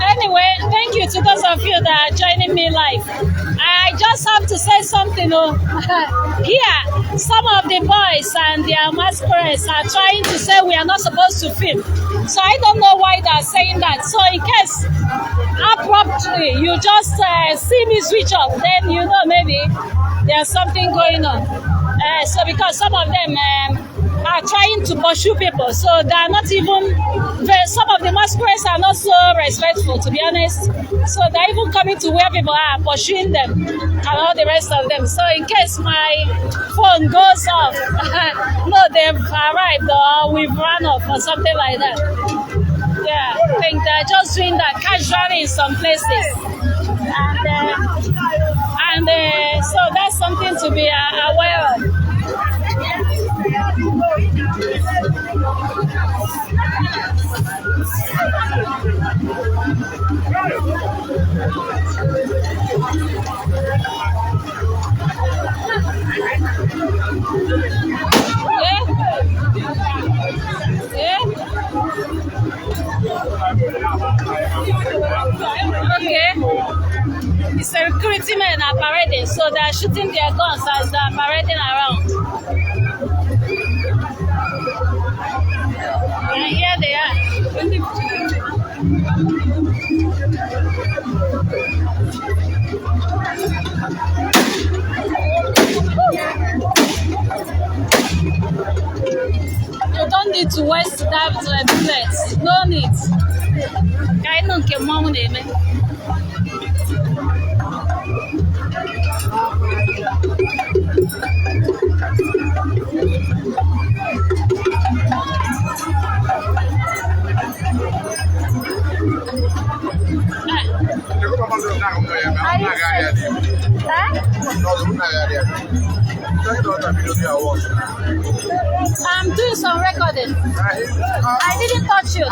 Anyway, thank you to those of you that are joining me live. I just have to say something. Here, some of the boys and their masquerades are trying to say we are not supposed to film. So I don't know why they are saying that. So in case abruptly you just see me switch off, then you know maybe there's something going on. So because some of them are trying to pursue people, so they are not even. Some of the masquerades are not so respectful, to be honest. So they're even coming to where people are pursuing them and all the rest of them. So in case my phone goes off, no, they've arrived or we've run off or something like that. Yeah, I think they're just doing that casually in some places. And so that's something to be aware of. Okay. It's a security men are parading, so they're shooting their guns as they're parading around. And here they are. You don't need to waste that bullets. No need. I don't care more than me. I'm doing some recording. I didn't touch you, did I?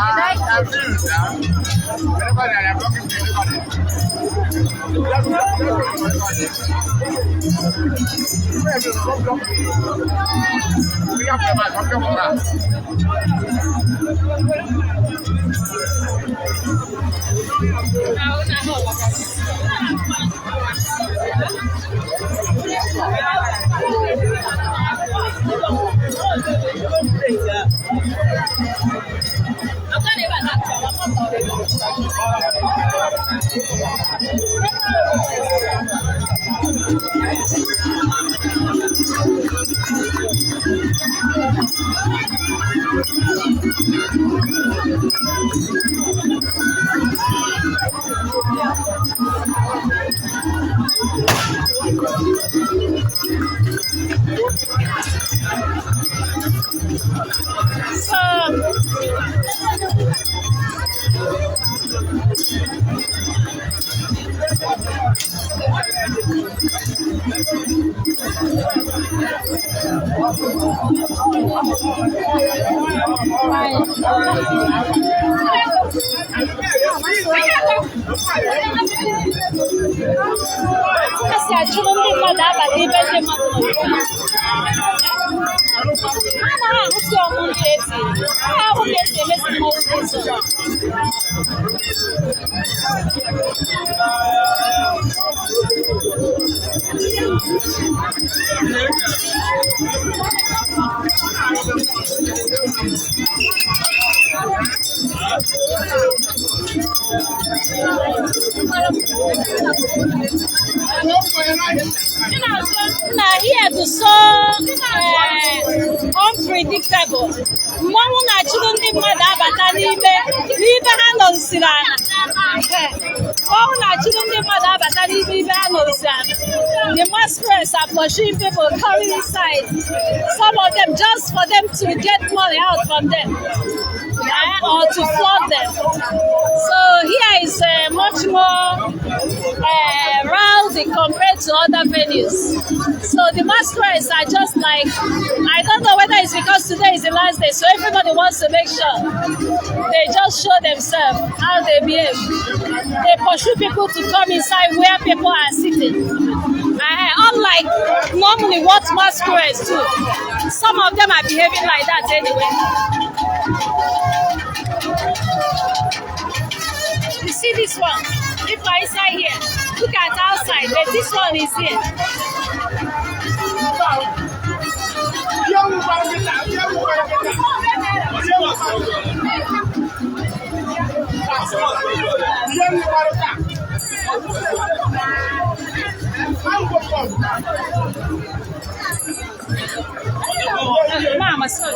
Here to so unpredictable. Mmanwụ na-achụrụ ndị mmadụ abata n'ibe ha nọsiri ana. Mmanwụ na-achụrụ ndị mmadụ abata n'ibe ha nọsiri ana. The masquerades are pushing people coming inside. Some of them just for them to get money out from them or to flog them. So here is much more rowdy music compared to other venues. So the masquerades are just like, I don't know whether it's because today is the last day, so everybody wants to make sure they just show themselves how they behave. They pursue people to come inside where people are sitting. Unlike normally what masquerades do, some of them are behaving like that anyway. You see this one? People are inside here. Look at outside, but this one is here. Mama, so.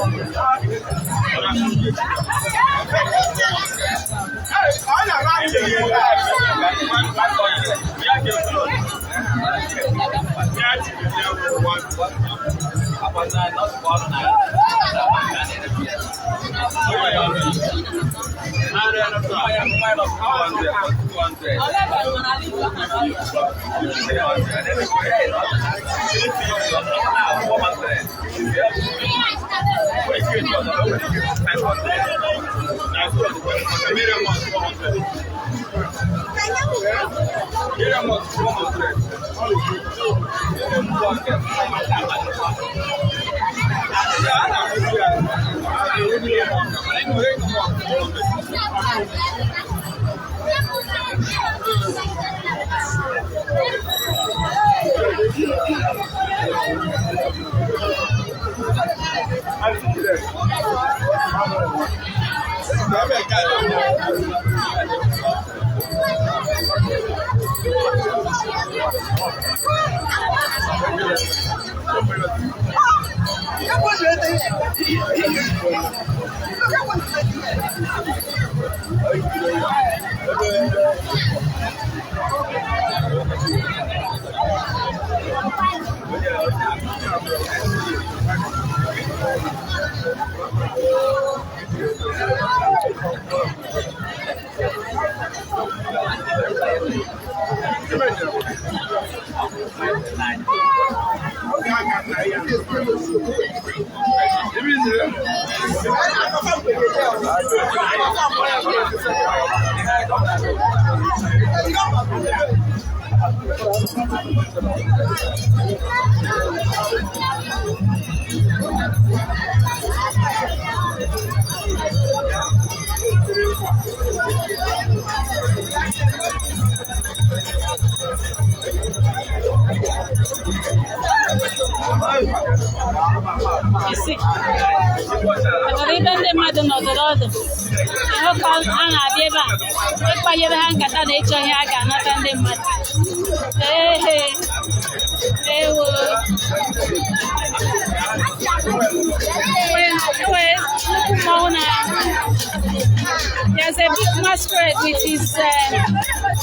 There's a big masquerade with his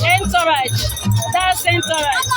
entourage. That's entourage.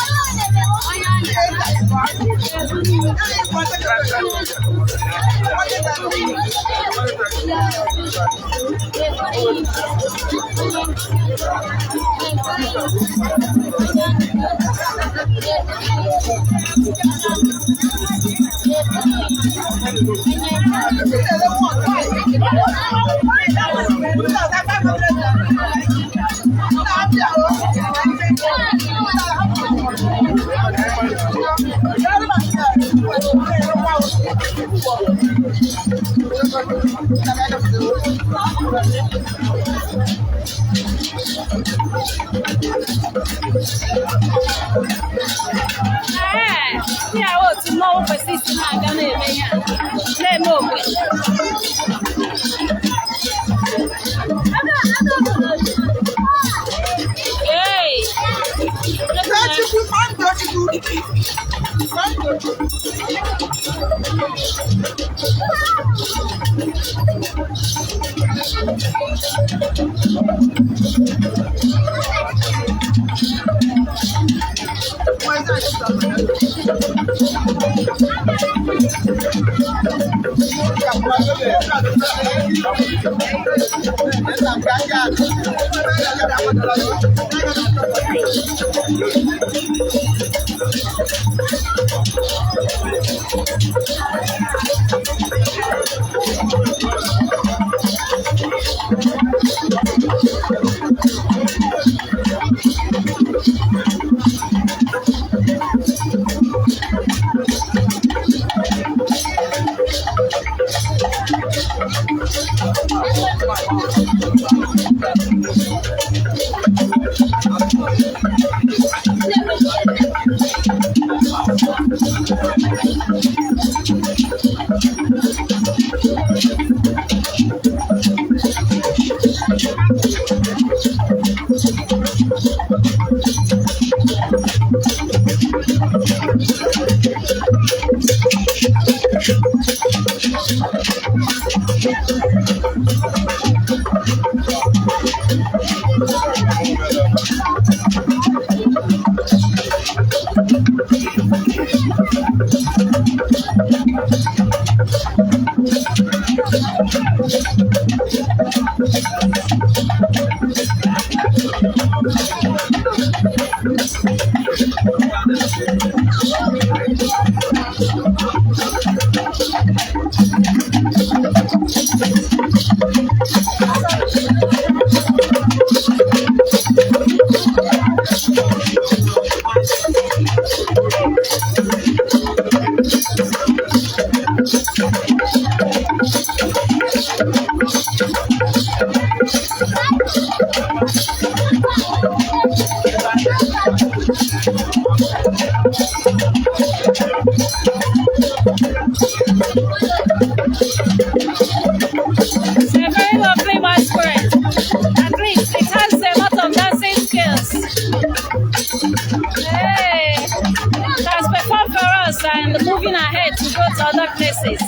And moving ahead to go to other places.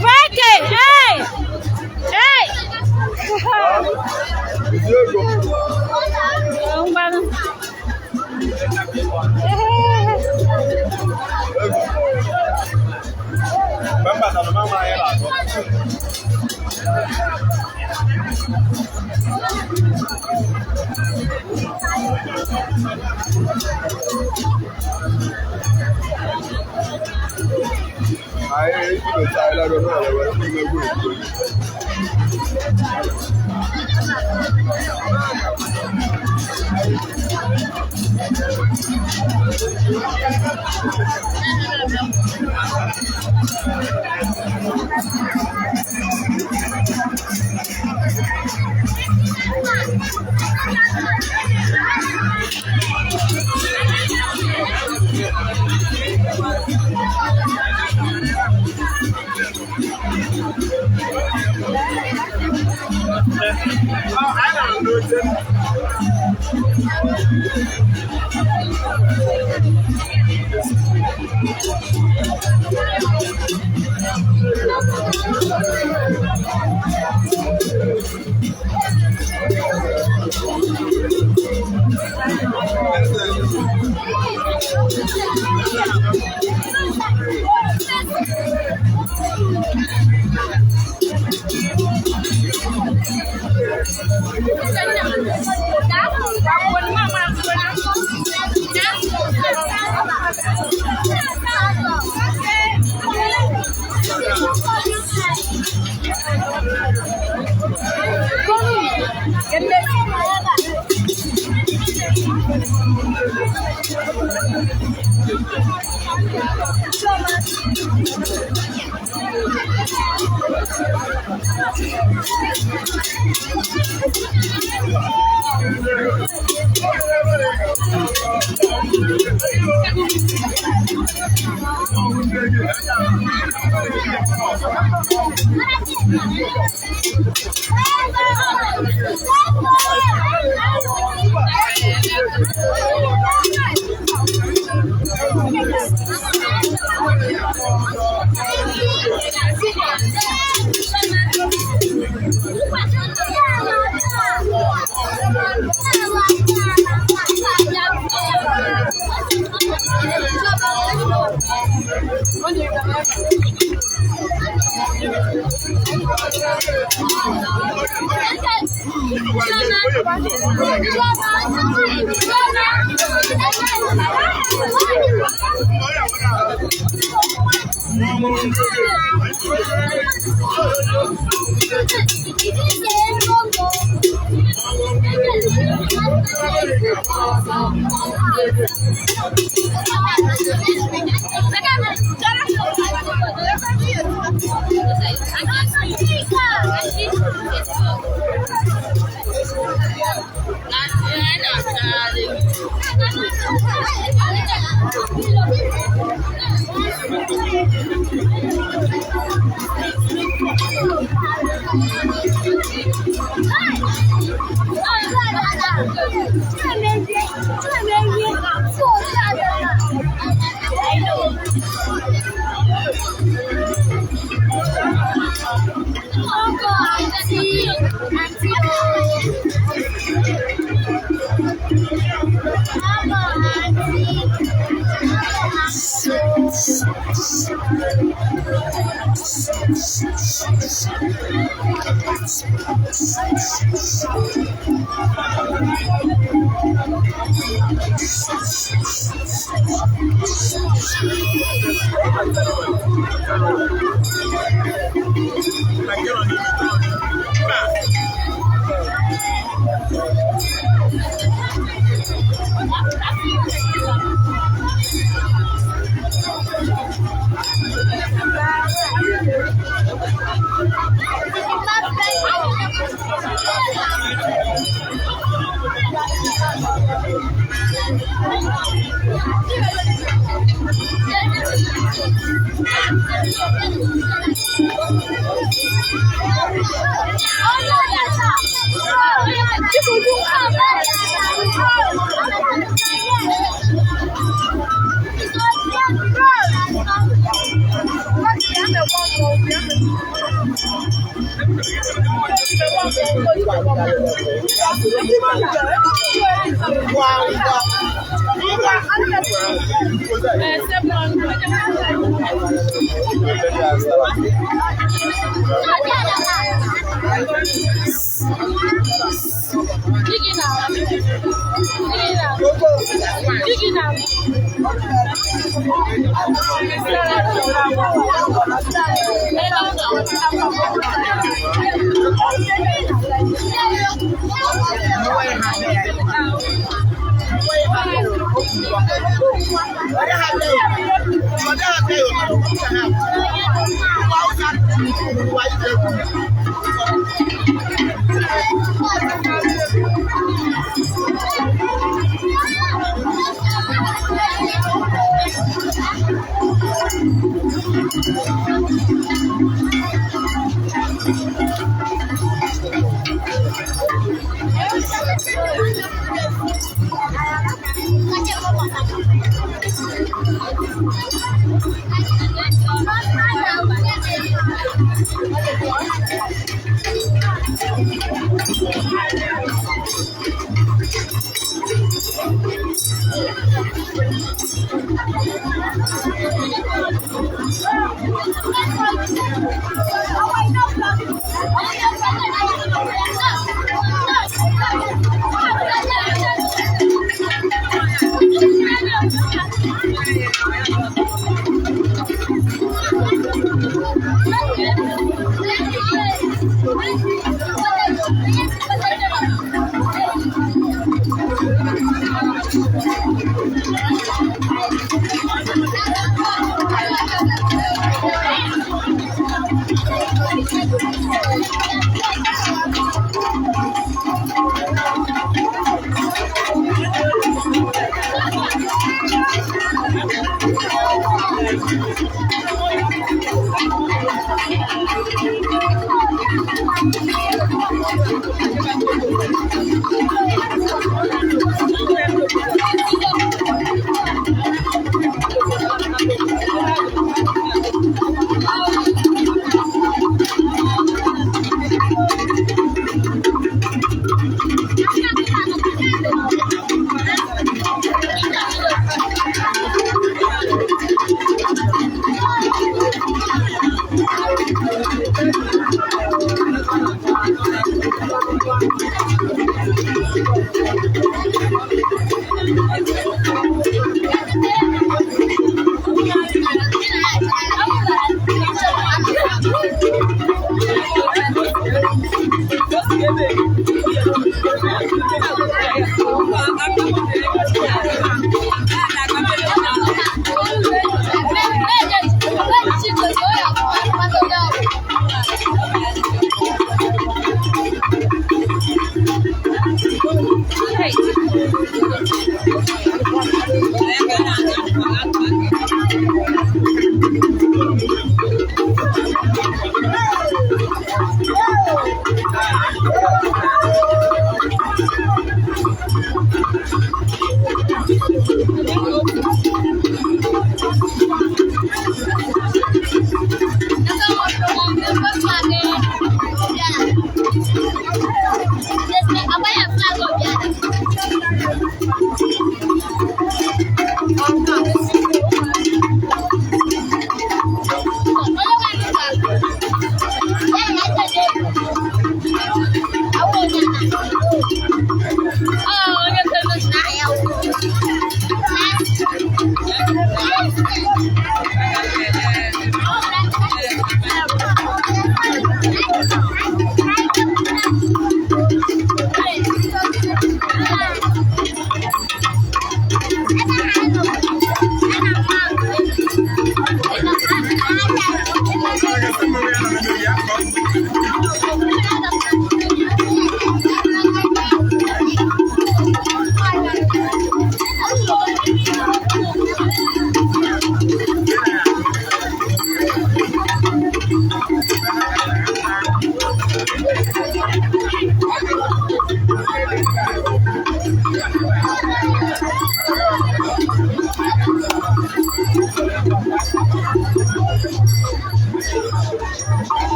Break it! Hey! Hey! Kanu,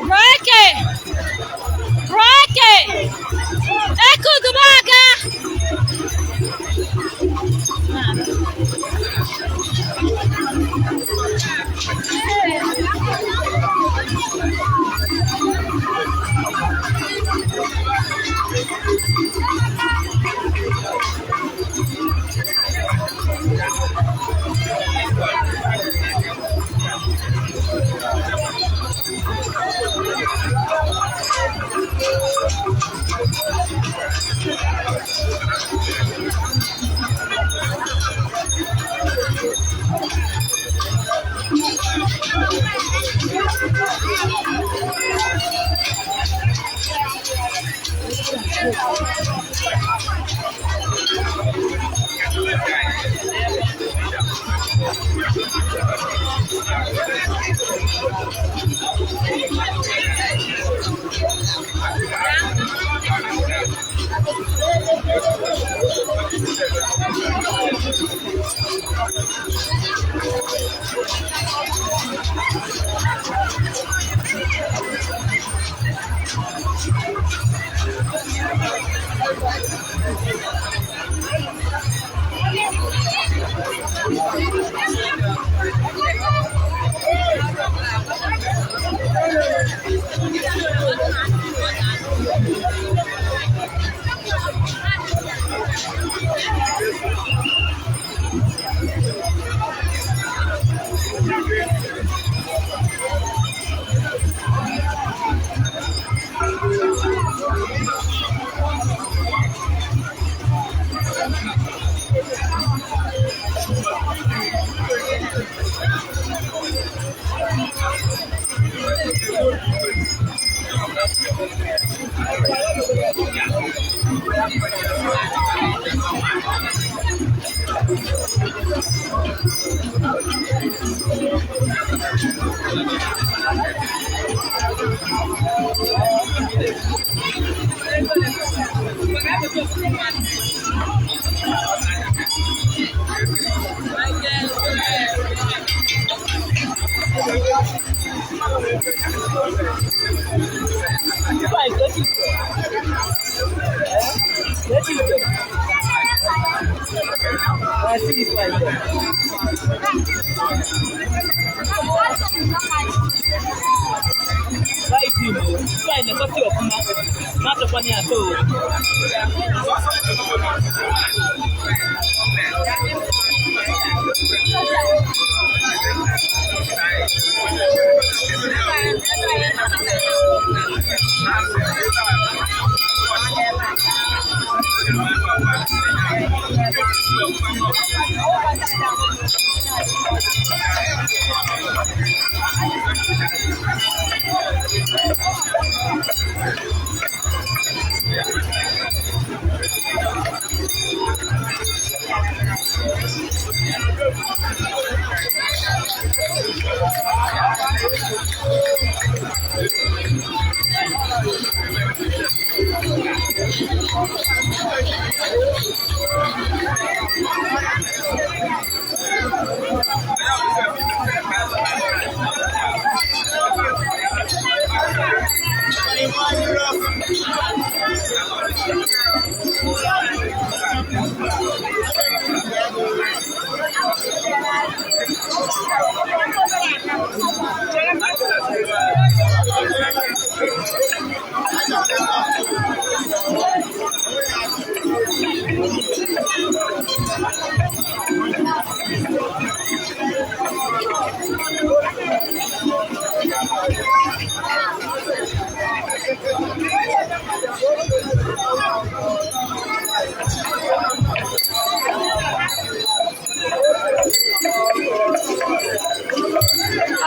Rocky! Rocky! Echo Gubaga!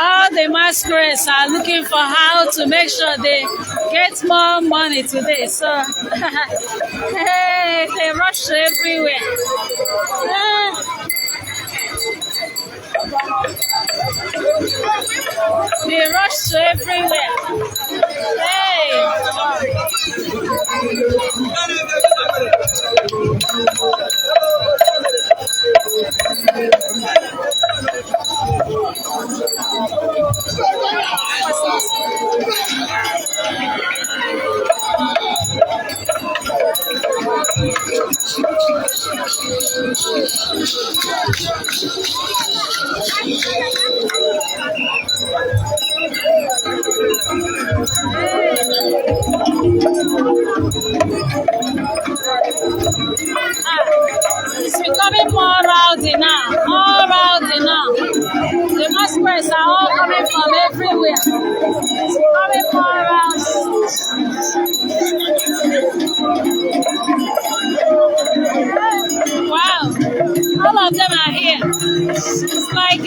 All the masquerades are looking for how to make sure they get more money today. So, hey, they rush everywhere. They rush to everywhere. Hey! It's becoming more rowdy now. More rowdy now. The masquerades are all coming from everywhere. It's becoming more rowdy. Wow. All of them are here. It's like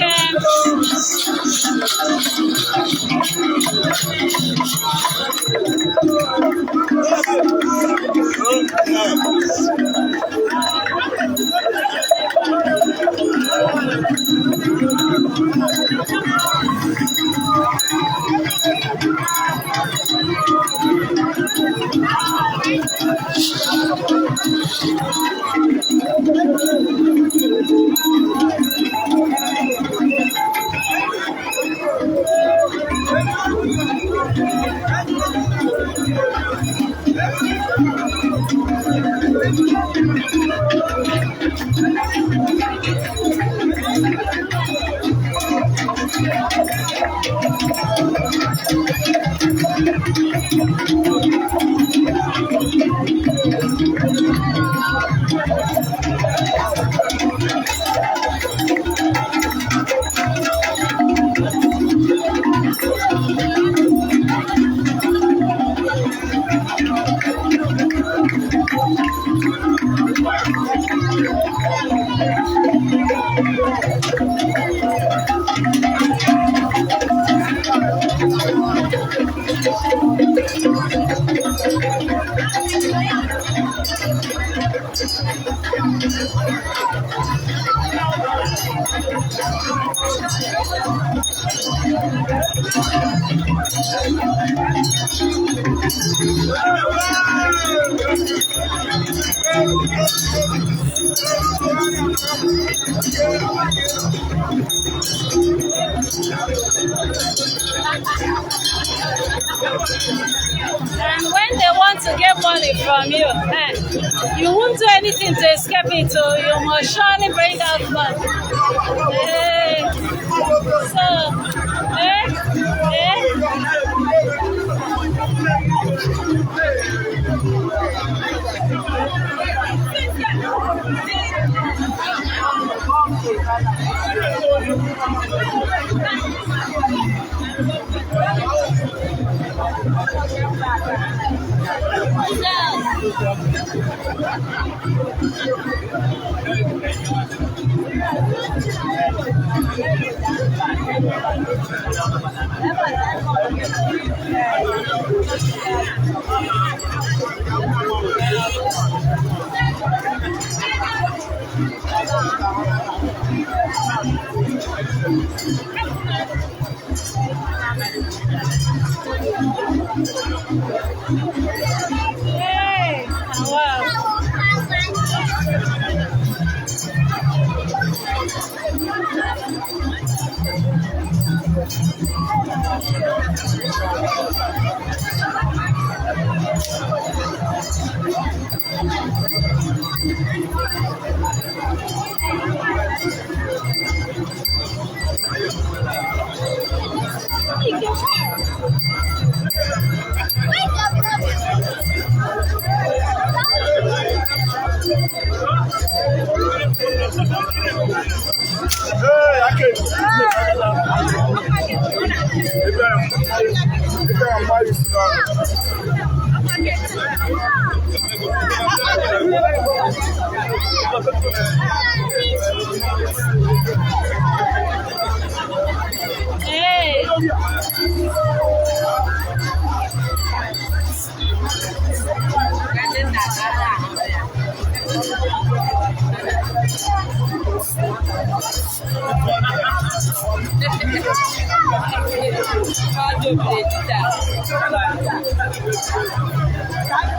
and when they want to get money from you, you won't do anything to escape it, so you must surely bring out money. Hey, wow. Hey.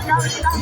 Opposite.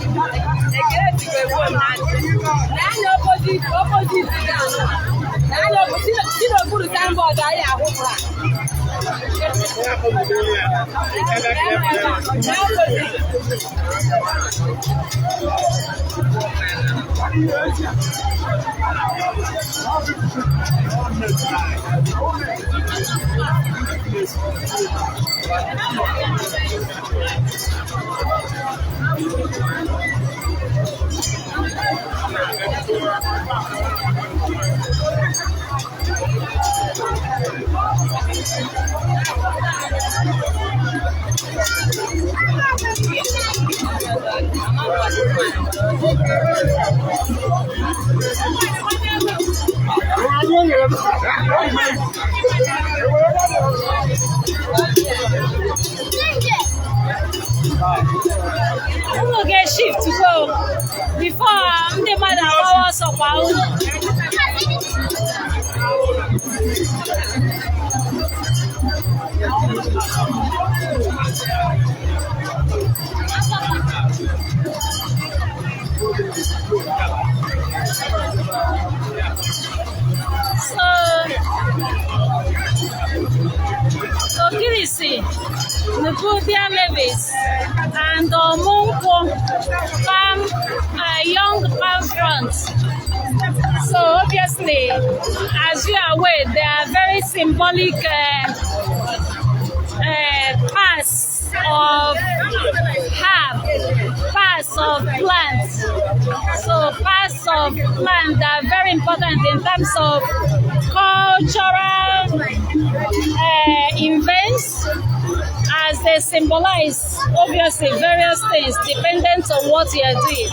We'll get shift to go before the mother hours of our so Kirisi, Nukudia Levis, and Munko palm, young palm front. So obviously, as you are aware, they are very symbolic parts of herb, parts of plants. So parts of plants that are very important in terms of cultural events, as they symbolize obviously various things dependent on what you are doing.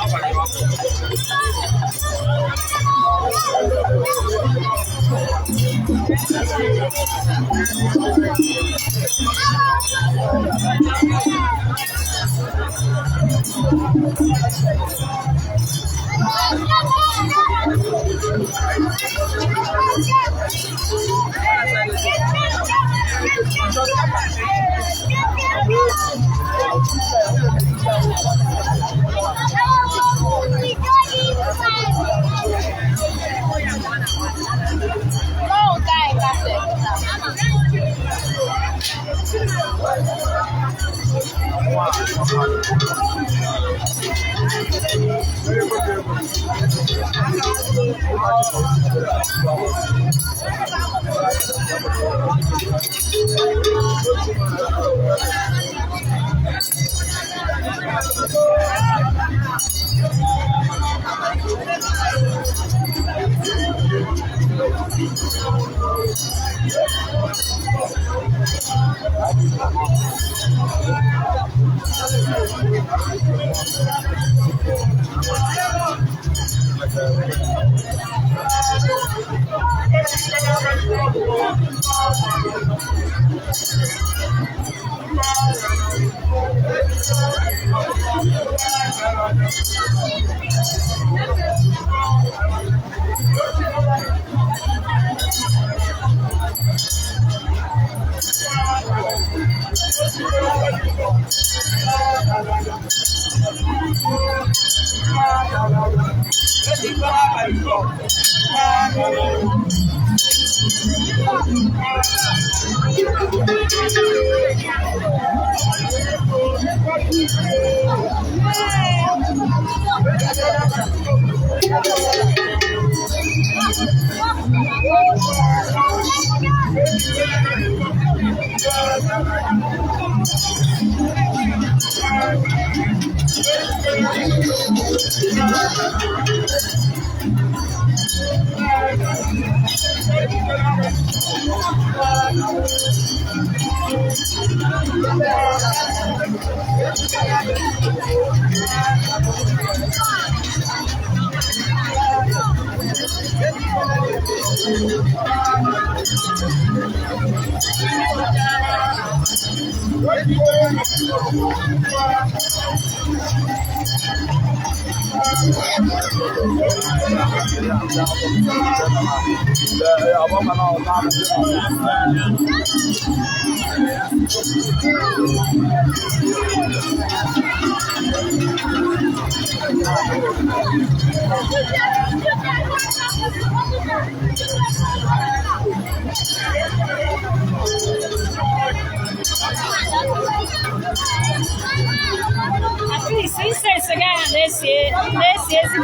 Incense again, let's see,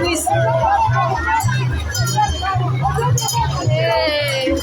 this. Hey.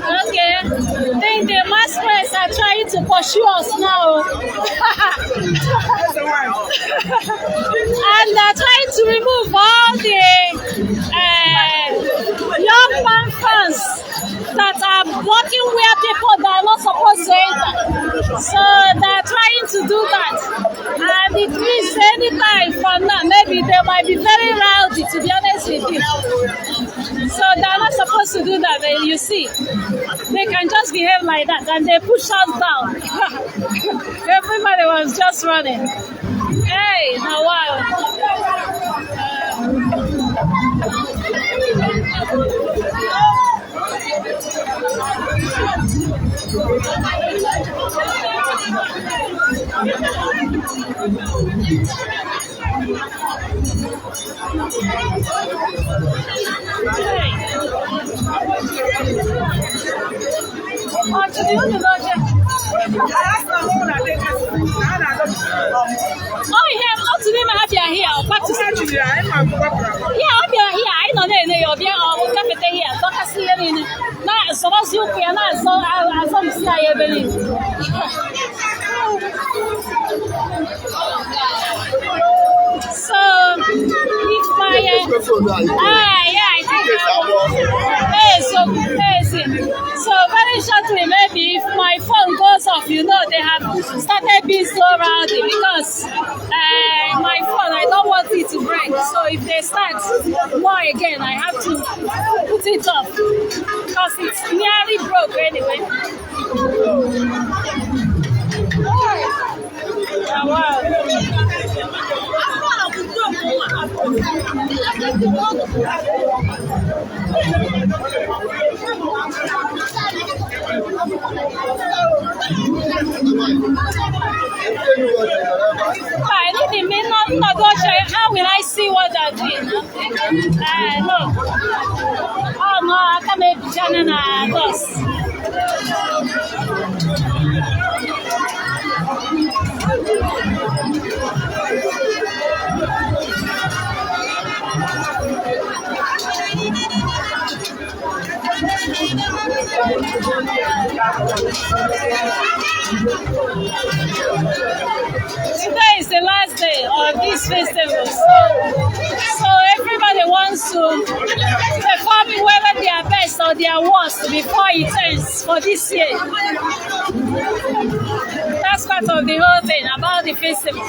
Okay, I think the masquerades are trying to pursue us now. And they're trying to remove all the young man fans that are blocking where people that are not supposed to enter. So they're trying to do that. And it means anytime from now, maybe they might be very rowdy, to be honest with you. So anyway, you see, they can just behave like that, and they push us down. Everybody was just running. Hey, now wow. Oh, yeah, not to name have here. Back to yeah, here. I know they are here. We'll come here. Don't see any. Now, so as you can, so as I'm saying, I believe. So, if my yeah, I think so very shortly, maybe if my phone goes off, you know, they have started being so rowdy because my phone, I don't want it to break. So if they start more again, I have to put it off because it's nearly broke anyway. Oh, wow. How will I see what they're doing? No. Oh no, I can't make channel us. Today is the last day of this festival, so everybody wants to perform whether their best or their worst before it ends for this year. That's part of the whole thing about the festival.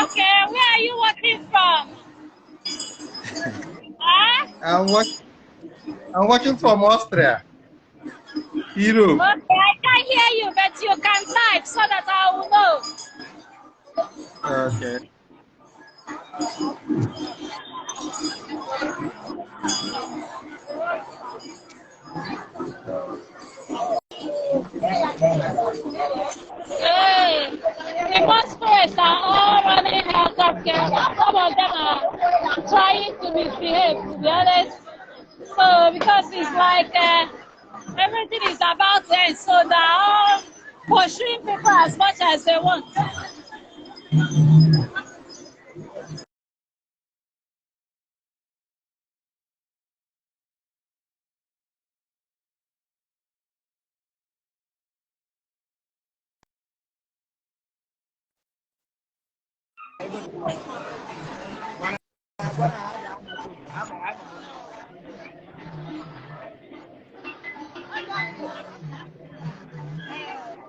Okay, where are you working from? Huh? I'm watching from Austria. Europe. Okay, I can't hear you, but you can type so that I will know. Okay. Hey, the masquerades are all running out of care. Some of them are trying to misbehave, to be honest. So, because it's like everything is about to end, so they're all pursuing people as much as they want.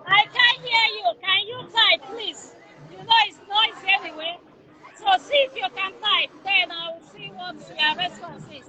I can't hear you. Can you type, please? You know it's noisy anyway. So see if you can type, then I will see what your response is.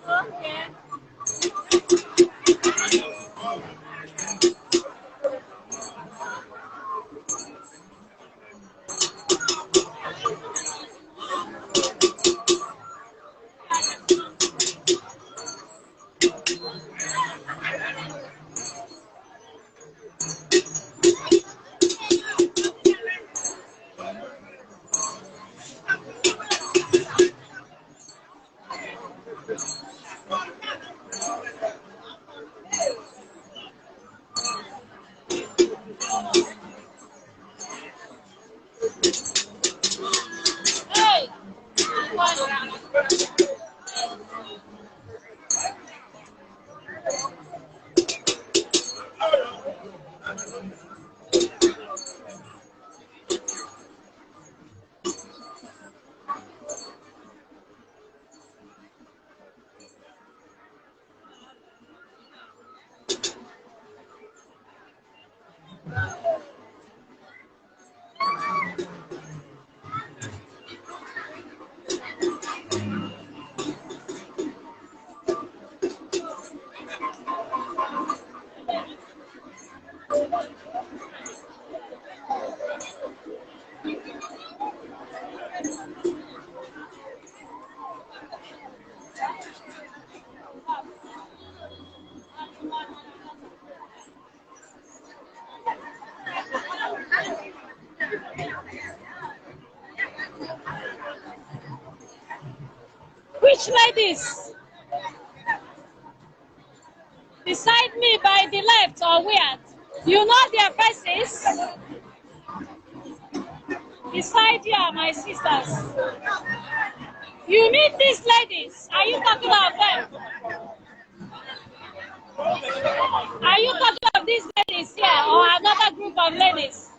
Okay. Hey. Which ladies? Beside me by the left or where? You know their faces? Beside you are my sisters. You meet these ladies? Are you talking about them? Are you talking of these ladies here or another group of ladies?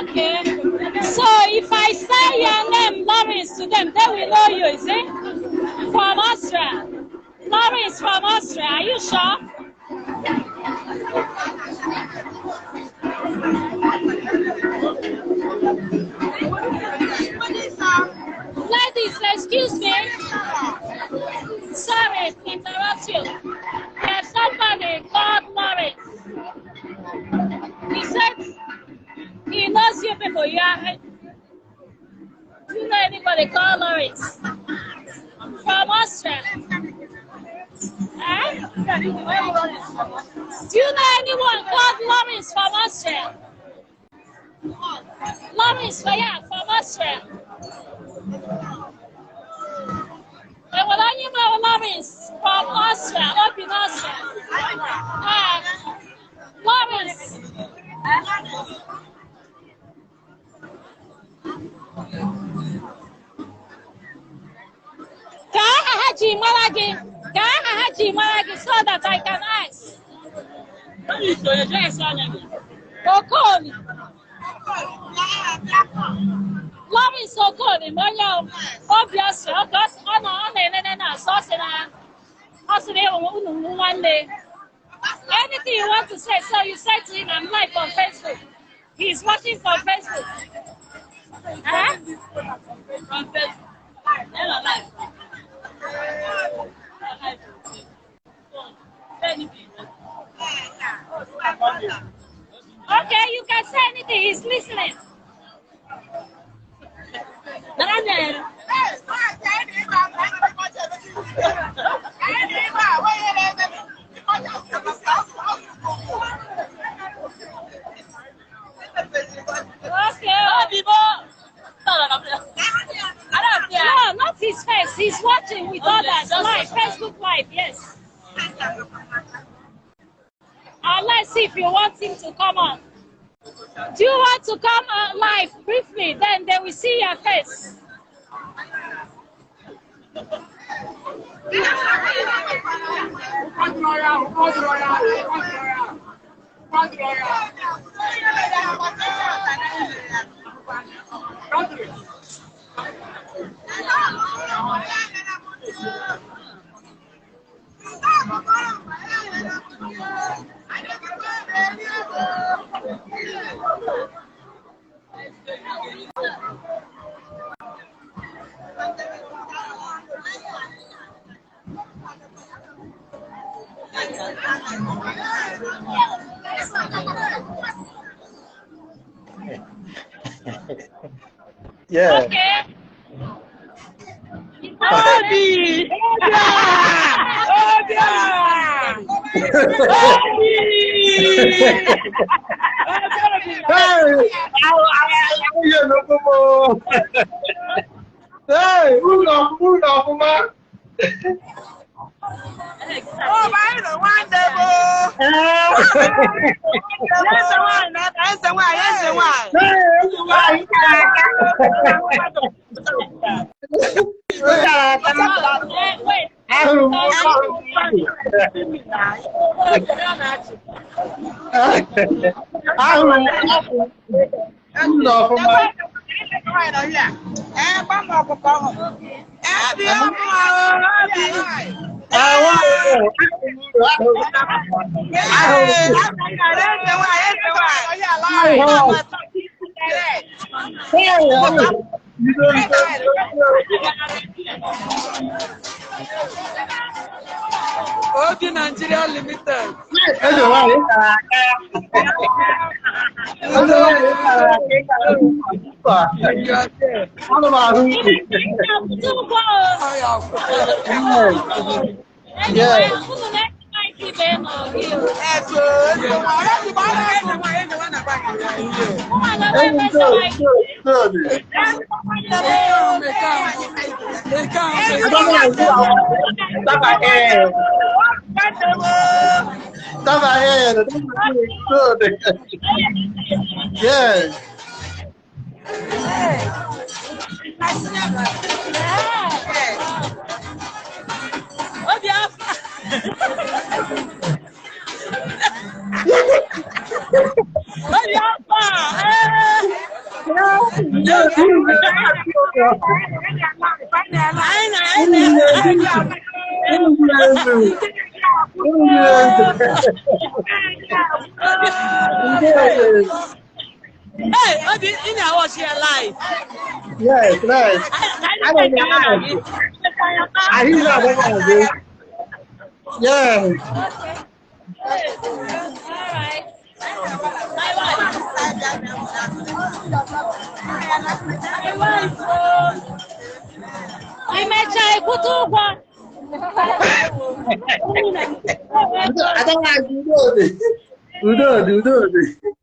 Okay. So if I say your name, Lawrence, to them, they will know you, is it? From Austria. Lawrence from Austria, are you sure? Ladies, excuse me. Sorry to interrupt you. There's somebody called Lawrence. He said he knows you people. Do you know anybody called Lawrence? From Austria. Eh? Do you know anyone called Lawrence from Austria? Lawrence, from Austria. And what are you know Lawrence from Austria, up in Austria? Lawrence. So that I can ask. Okoli. Lawrence Okoli, obviously, anything you want to say, so you say to him, I'm live on Facebook. He's watching from Facebook. Huh? From Facebook. Okay, you can say anything. He's listening. No, not his face. He's watching with others live, Facebook Live, yes. Let's see if you want him to come on. Do you want to come on live briefly? Then they will see your face. Yeah. Okay. Obi! Hey, move on, man. Oh, my, the one devil. That's the one. Wait. Obi Nigeria Limited. Yes. in our watch here live. Yes, nice. I don't know. I hear that. Yes. I don't like do it.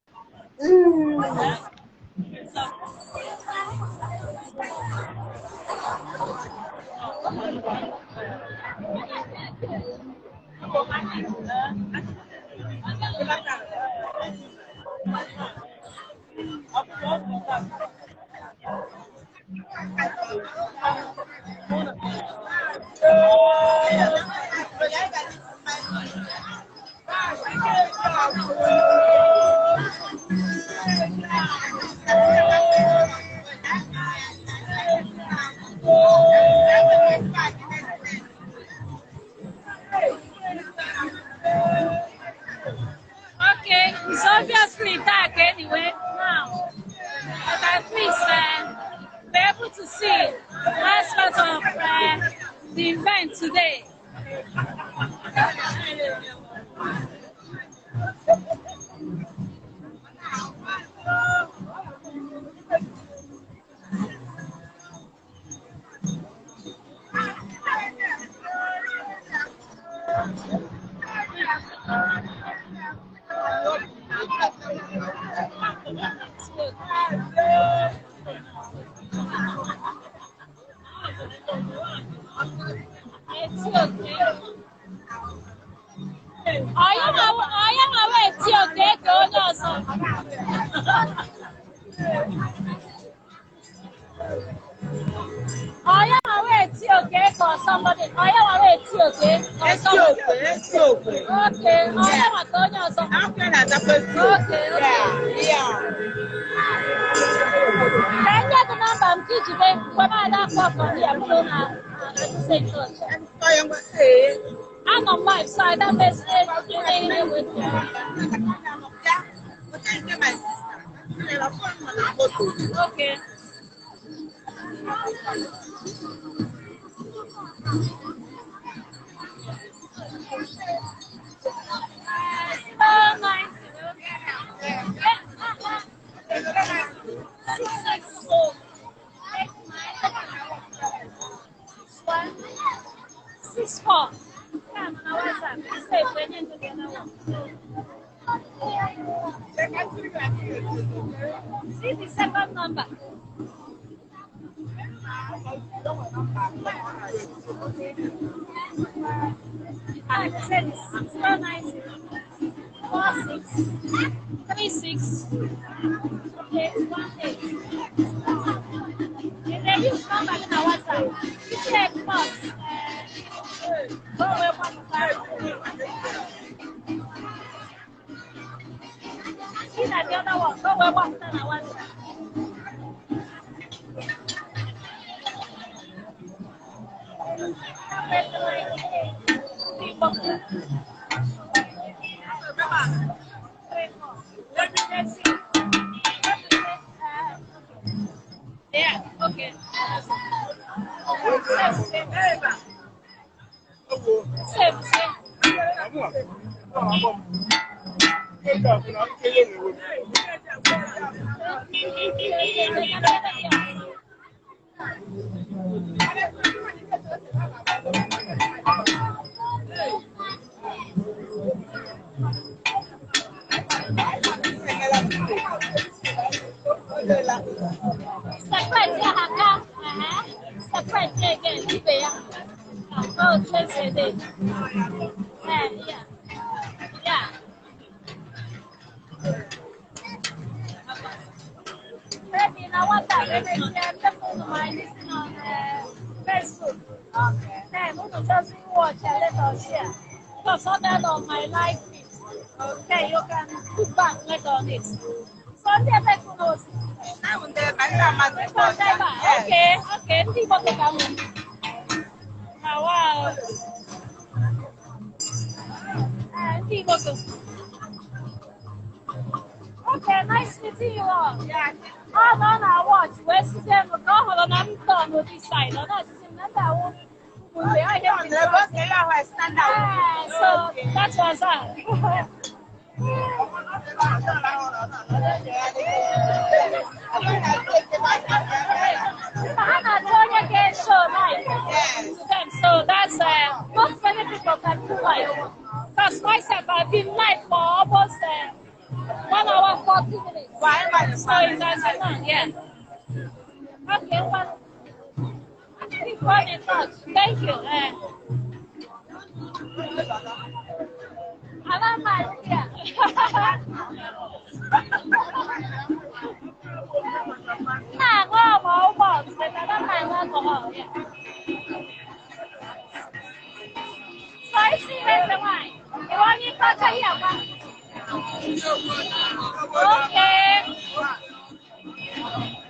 Okay, it's obviously dark anyway now. But at least we're able to see aspects of the event today. It's okay. I am aware it's okay, go also. I am aware it's okay for somebody. I am aware it's okay for somebody. Okay, I am going also. Okay. Yeah. Can you get the number I'm teaching them? When I call from here, I'm going to say church. I'm on my side, I'm with okay. Six four. See the second number. I said 090 46 36 818. And then use number in our WhatsApp. Check box. Go away one time. See that the other one. Go away one time at WhatsApp. Yeah, okay. Same. Separate haka. Separate again. Oh, change it. Yeah. Yeah. Maybe now what that? Maybe my listen on Facebook. Okay. Then who will just watch and let us share. Because on that on my live feed. Okay, you can put back later on it. Sunday, I knows. Now and then, I Okay, okay. Wow. Okay, nice meeting you all. Yeah. Oh, no, no, watch. Where's the name? Go hold on, I'm done with this side. No, no, this is not that one. So that was that. So that's not many people can do live. Because myself, I've been live for almost 1 hour 40 minutes. So it's as long, yeah. Okay, well, keep on in touch. Thank you. I love my yeah. Nah, go more box, but I don't mind alcohol. Yeah. So I see where's the wine. You want me to cut here, okay.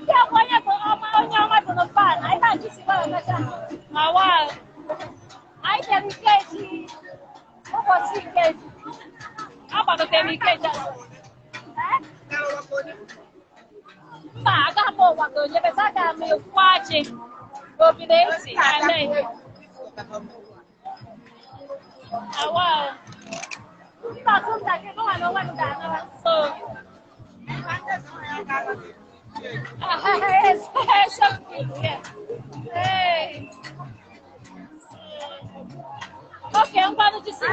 Yeah, when you go on the fan, I can't just go. My wife. I can Ikeji. What was Ikeji? How about the Ikeji? I got more what go. You better got me watching. Go be lazy. I wow. So. Yeah. Hey. Okay, I'm going to see you.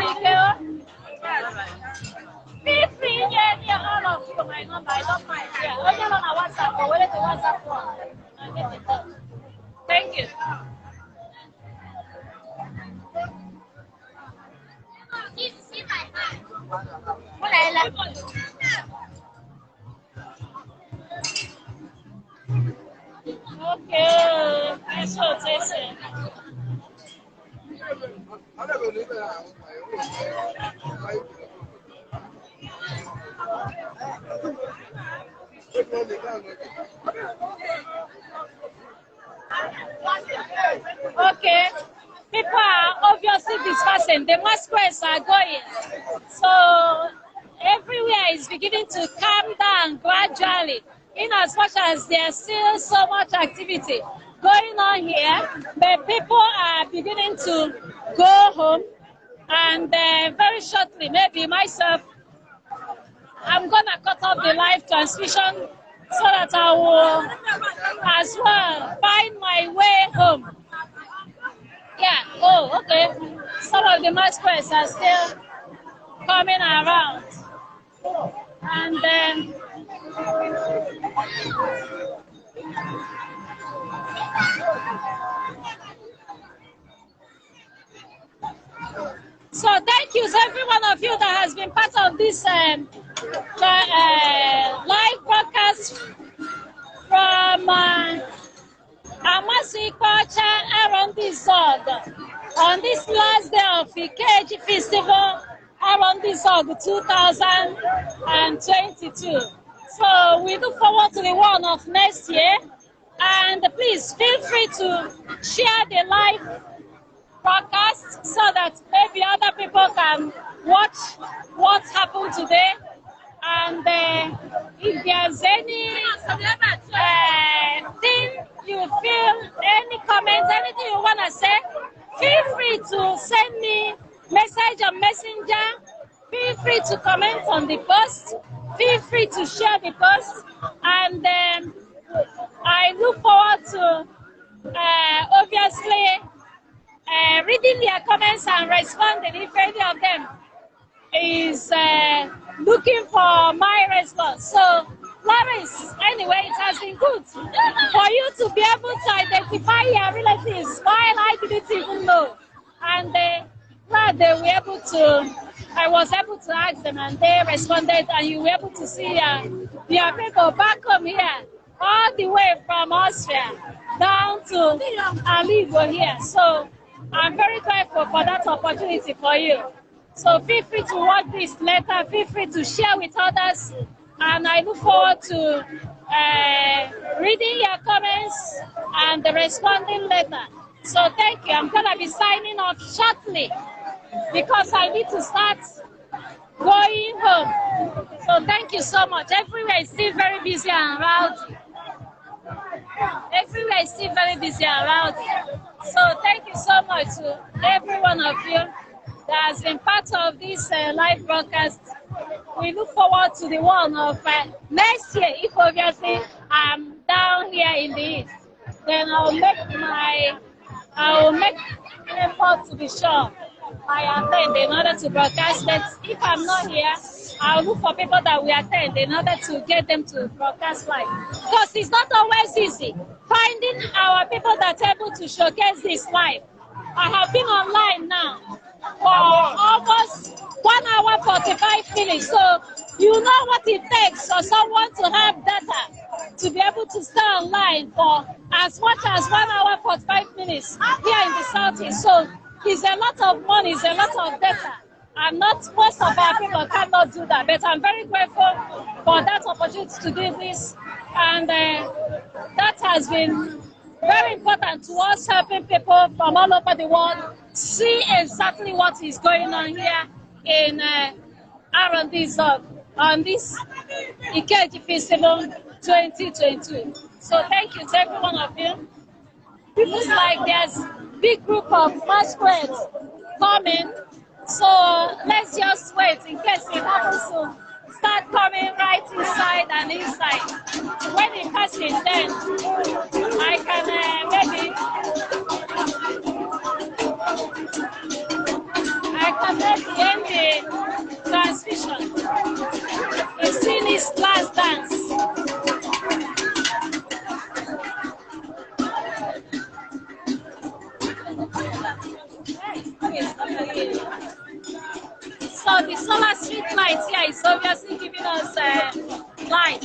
Feel free, yeah, all of you, my number, I don't mind. Yeah, only on our WhatsApp, or whether the WhatsApp one. I'll get in touch. Thank you. Okay, that's what it is. Okay, people are obviously dispersing. The masquerades are going. So everywhere is beginning to calm down gradually. In as much as there's still so much activity going on here, but people are beginning to go home. And very shortly, maybe myself, I'm gonna cut off the live transmission so that I will as well find my way home. Yeah, oh, okay. Some of the masquerades are still coming around. And then so thank you to every one of you that has been part of this live broadcast from Amasikwacha Arondizuogu on this last day of Ikeji Festival Arondizuogu 2022. So we look forward to the one of next year, and please feel free to share the live broadcast so that maybe other people can watch what happened today. And if there's any thing you feel, any comments, anything you want to say, feel free to send me message on Messenger. Feel free to comment on the post. Feel free to share the post. And I look forward to obviously reading their comments and responding if any of them is looking for my response. So, Lawrence, anyway, it has been good for you to be able to identify your relatives while I didn't even know. And glad they were able to, I was able to ask them and they responded, and you were able to see your people back home here, all the way from Austria down to Aligo here. So, I'm very grateful for that opportunity for you. So feel free to watch this later, feel free to share with others, and I look forward to reading your comments and responding later. So thank you. I'm gonna be signing off shortly because I need to start going home. So thank you so much. Everywhere is still very busy and rowdy. Everywhere is still very busy and rowdy. So thank you so much to every one of you that has been part of this live broadcast. We look forward to the one of next year, if obviously I'm down here in the east. Then I will make effort to be sure I attend in order to broadcast it. If I'm not here, I'll look for people that will attend in order to get them to broadcast live. Because it's not always easy finding our people that are able to showcase this live. I have been online now for almost 1 hour 45 minutes. So you know what it takes for someone to have data to be able to stay online for as much as 1 hour 45 minutes here in the southeast. So it's a lot of money, it's a lot of data. And not most of our people cannot do that. But I'm very grateful for that opportunity to do this. And that has been very important to us, helping people from all over the world see exactly what is going on here in Arondizuogu on this Ikeji Festival 2022. So thank you to every one of you. People's like there's big group of masquerades coming, so let's just wait in case it happens to start coming right inside and inside. When it passes, then I can maybe end the transmission. It's in its last dance. So the solar street light here is obviously giving us light.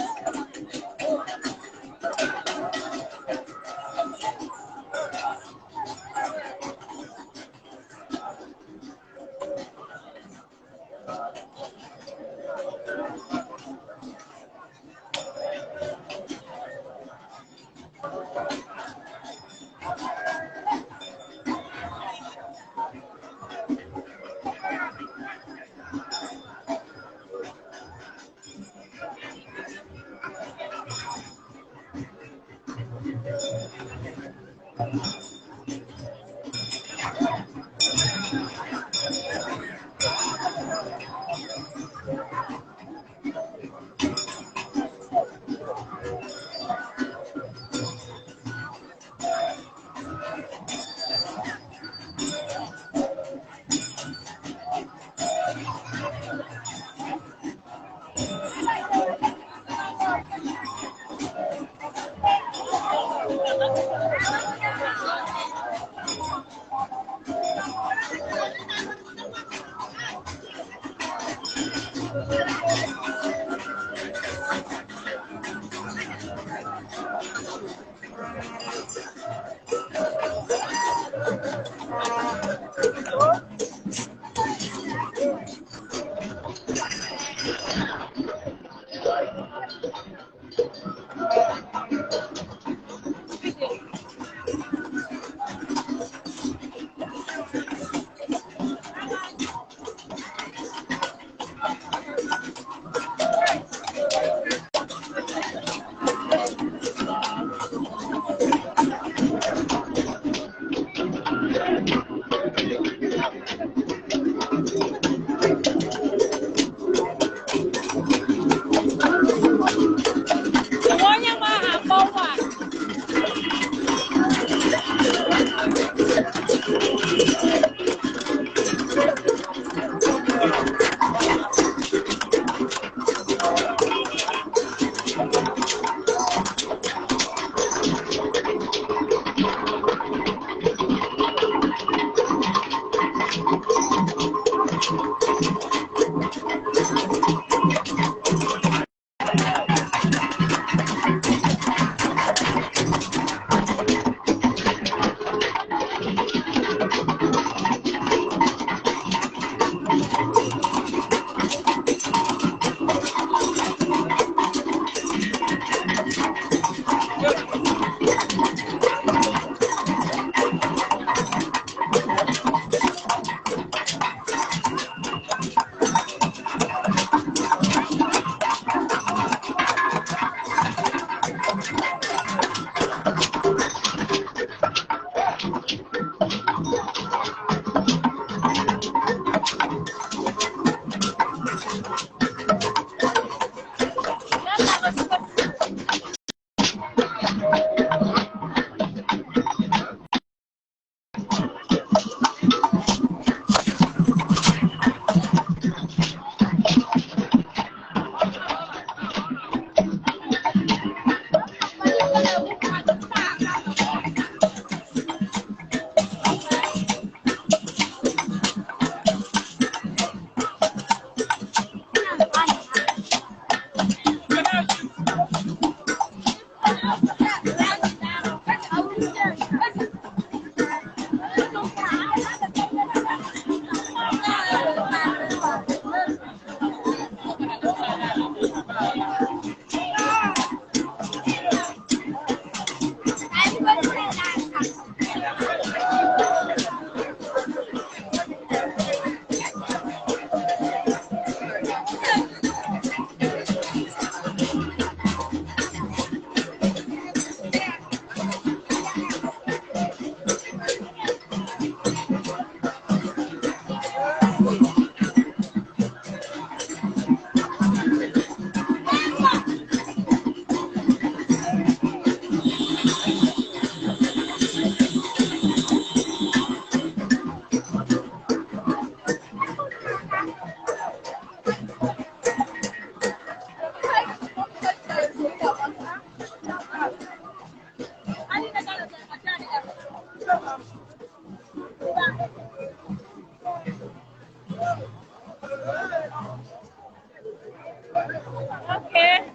Okay.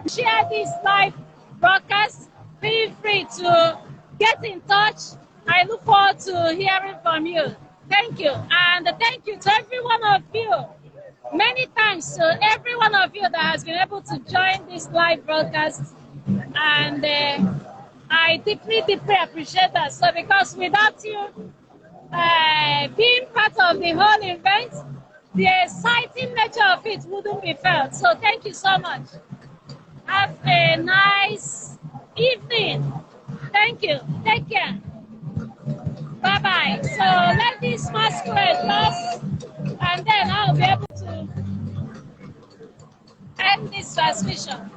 Share this live broadcast. Feel free to get in touch. I look forward to hearing from you. Thank you. And thank you to every one of you. Many thanks to every one of you that has been able to join this live broadcast. And I deeply, deeply appreciate that. So because without you being part of the whole event, the exciting nature of it wouldn't be felt. So thank you so much. Have a nice evening. Thank you. Take care. Bye-bye. So let this masquerade pass, and then I'll be able to end this transmission.